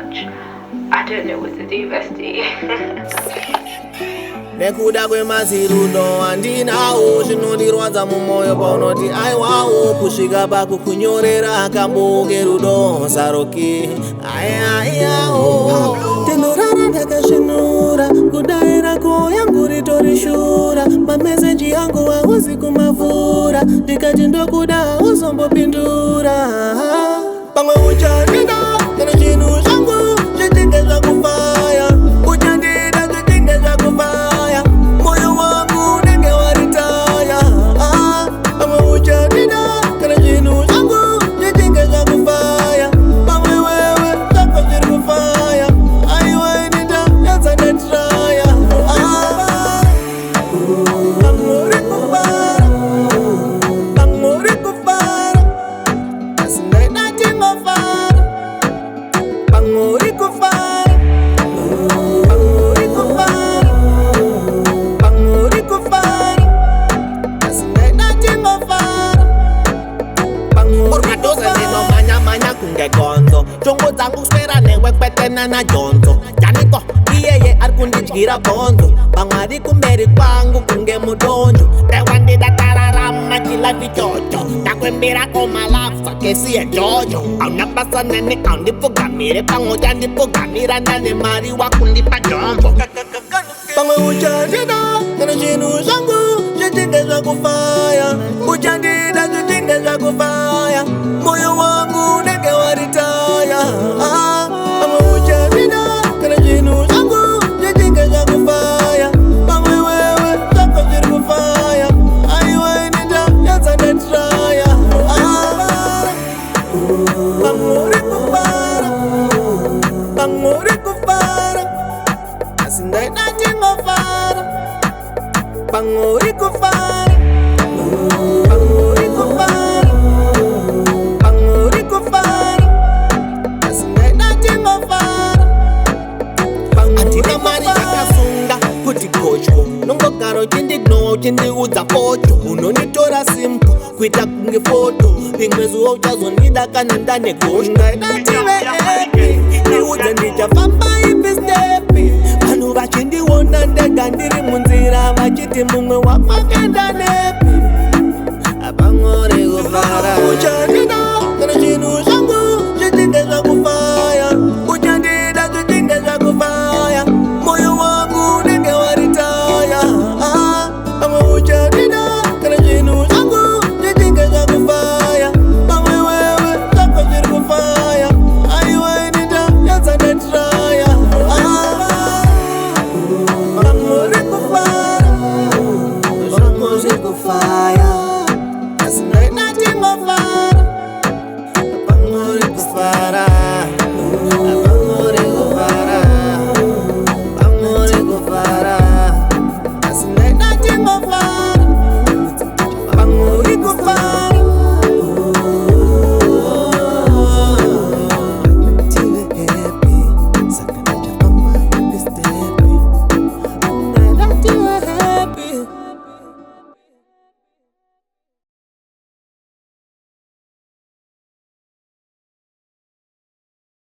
much. I don't know what to do, bestie. Nekuda kwemazirudo andinawo zvinondirwadza mumoyo paunoti aiwawo kusvika pakukunyorera akamboke rudo saroki aiaiyawo tinorara ndakazvinura kudairako yangu ritorishura mameseji yangu hauzi kumavhura ndikati ndokuda uzombopindura pamwe uchandida kana zvinhu zvangu zvitinge zvakufaya uchandida zvitinge zvakufaya moyo wangu unenge waritaya pamwe uchandida kana zvinhu zvangu zvitinge zvakufaya pamwe wewe zvako zviri kufaya aiwainita yazandatraya pamwe uri kufara pamwe uri kufara asi ndaida tingofara pamwe uri kufara pamwe uri kufara pamwe uri kufara asi ndaida tingofara pamwe uri kufara manya kunge gonzo chongo dzangu swera newe kwetena na jonzo janiko iyeye ari kundidyira bhonzo pamwe ari kumberi kwangu kunge mudonjo tewandida tararama chilavi chocho ndakwembira komalafsa kesi yejojo auna basa nene aundipfugamire pamwe uchandipfugamira ndane mari wakundipa jombo pamwe uchandida kana zvinhu zvangu zvitinge zvakufaya uchandida zvitinge zvakufaya moyo wangu unenge waritaya pamwe uchandida kana zvinhu zvangu zvitinge zvakufaya pamwe wewe zvako zviri kufaya aiwainita yazandatraya pamwe uri kufara pamwe uri kufara asi ndaida tingofara pamwe uri kufara pamwe uri kufara pamwe uri kufara asi ndaida tingofara handina mari yakasunga kuti gotyo nongogara uchindignowa uchindiudza focho unonitora simpo kuita kunge foto rimwe zuva uchazondida kana ndane gosho ndaida tive epi ndiudze ndichafamba ipi stepi vanhu vachindiona ndega ndiri munzira vachiti mumwe wakwakenda nepi apangore kufara